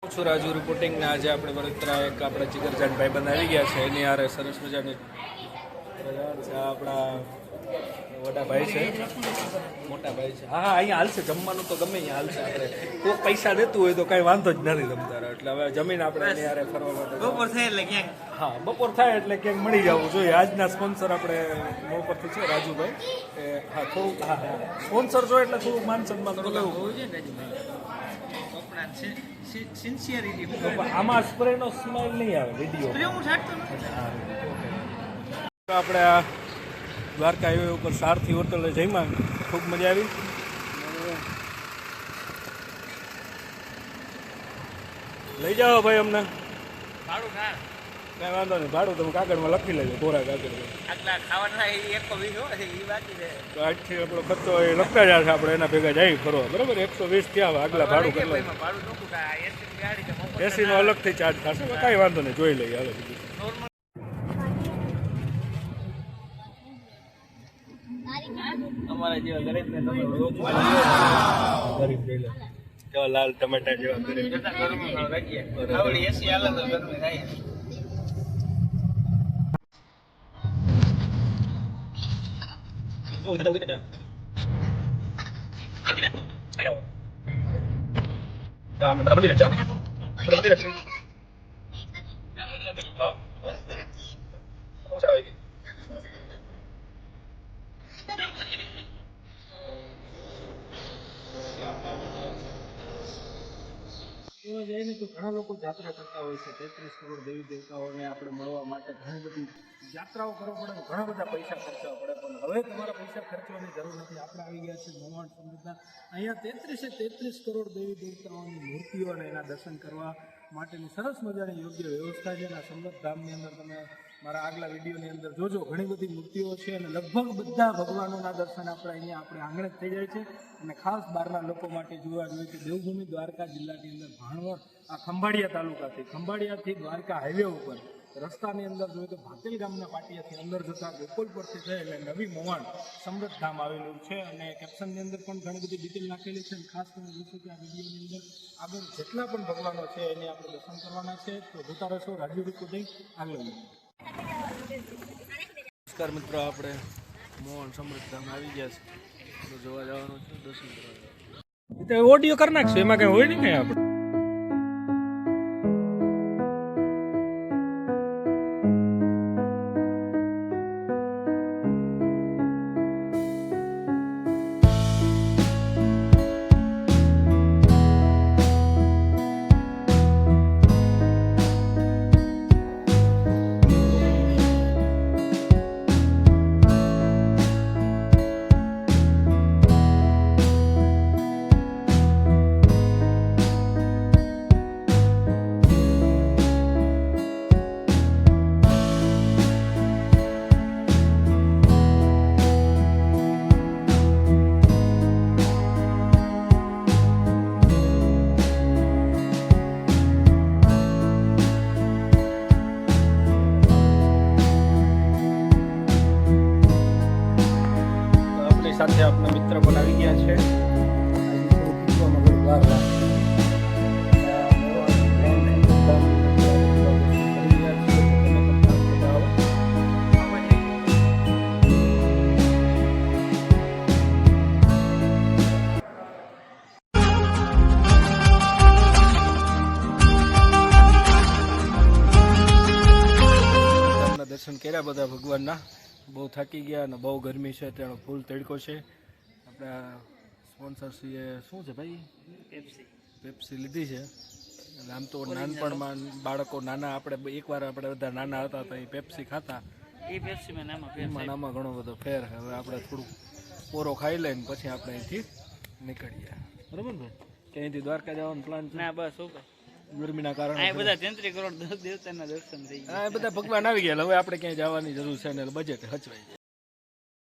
છું રાજુ રિપોર્ટિંગ ને આજે આપણે વડોદરા એક આપણા જીગરજાન ભાઈબંધ આવી ગયા છે એની હારે સરસ મજાની આપણા મોટા ભાઈ છે મોટા ભાઈ છે હા અહીંયા હાલશે જમવાનું તો ગમે અહીંયા હાલશે આપણે કોઈ પૈસા દેતું હોય તો કાંઈ વાંધો જ નથી તમતારે એટલે હવે જમીન આપણે એની હારે ફરવા માટે બપોર થાય એટલે ક્યાંક બપોર થાય એટલે ક્યાંક મળી જવું જોઈએ આજના સ્પોન્સર આપણે મોં પરથી છે રાજુભાઈ હા થોડુંક હા સ્પોન્સર જો એટલે થોડુંક માન સન્માન થોડું હોવું જોઈએ ને રાજુભાઈ સિન્સિયરિટી આમાં સ્પ્રેનો સ્મેલ નહીં આવે વિડીયો સ્પ્રે હું છાંટતો નથી આપણે આ દ્વારકા હાઈવે ઉપર સારથી હોટલે જઈમાં ખૂબ મજા આવી લઈ જાઓ ભાઈ અમને ભાડું ના કાંઈ વાંધો નહીં ભાડું તમે કાગળમાં લખી લેજો કોરા કાગળમાં આટલા ખાવાના એ 120 હોય એ બાકી છે તો આજથી આપણો ખર્ચો એ લખતા જ છે આપણે એના ભેગા જઈ ફરવા બરાબર 120 થયા આગલા ભાડું કેટલા ભાડું નોખું કા એસી ગાડી છે એસીનો અલગથી ચાર્જ થશે કાંઈ વાંધો નહીં જોઈ લઈએ હાલો બીજું અમારા જેવા ગરીબને તમે ગરીબ જોઈ કેવા લાલ ટમેટા જેવા ગરીબ ગરમી રાખીએ આવડી એસી હાલે તો ગરમી થાય જઈને તો ઘણા લોકો યાત્રા કરતા હોય છે 33 કરોડ દેવી દેવતાઓને આપણે મળવા માટે ઘણી બધી યાત્રાઓ કરવા પડે ઘણા બધા પૈસા ખર્ચવા પડે પણ હવે તમારા પૈસા ખર્ચવાની જરૂર નથી આપણે આવી ગયા છીએ મોહન સમૃદ્ધના અહીંયા 33 કરોડ દેવી દેવતાઓની મૂર્તિઓ અને એના દર્શન કરવા માટેની સરસ મજાની યોગ્ય વ્યવસ્થા છે અને સમૃદ્ધ ધામની અંદર તમે મારા આગલા વિડીયોની અંદર જોજો ઘણી બધી મૂર્તિઓ છે અને લગભગ બધા ભગવાનોના દર્શન આપણે અહીંયા આપણે આંગણે જ થઈ જાય છે અને ખાસ બહારના લોકો માટે જોવા જોઈએ કે દેવભૂમિ દ્વારકા જિલ્લાની અંદર ભાણવડ આ ખંભાળિયા તાલુકાથી દ્વારકા હાઈવે ઉપર રસ્તાની અંદર જોઈએ તો ભાતેલ ગામના પાટિયાથી અંદર જતા ગોકુલ પરથી થઈ એટલે નવી મોવાણ સમૃદ્ધ ધામ આવેલું છે અને કેપ્શનની અંદર પણ ઘણી બધી ડિટેલ નાખેલી છે અને ખાસ કરીને જોશું કે આ વિડીયોની અંદર આગળ જેટલા પણ ભગવાનો છે એને આપણે દર્શન કરવાના છે તો જોતા રહેશો રાજુ રિપોર્ટિંગ આગળ નમસ્કાર મિત્રો આપણે મોહન સમૃદ્ધ ધામ આવી ગયા છે તો જોવા જવાનું છે દર્શન કરવા તો ઓડિયો કરી નાખશું એમાં કંઈ હોય નહીં કંઈ આપણે સાથે આપણા મિત્ર પણ આવી ગયા છે દર્શન કર્યા બધા ભગવાનના બહુ થાકી ગયા અને બહુ ગરમી છે તેનો ફૂલ તડકો છે આપણા સ્પોન્સરશ્રીએ શું છે ભાઈ પેપ્સી લીધી છે એટલે આમ તો નાનપણમાં બાળકો નાના આપણે એકવાર આપણે બધા નાના હતા તો એ પેપ્સી ખાતા એ પેપ્સીમાં નામાં ઘણો બધો ફેર હવે આપણે થોડુંક પોરો ખાઈ લઈને પછી આપણે અહીંથી નીકળીએ બરાબર ને કે અહીંથી દ્વારકા જવાનો પ્લાન છે ના બસ ઉપર ગરમીના કારણે બધા 33 કરોડ દેવતાના દર્શન થઈ ગયા બધા ભગવાન આવી ગયા હવે આપણે ક્યાંય જવાની જરૂર છે ને બજેટ હચવાઈ જાય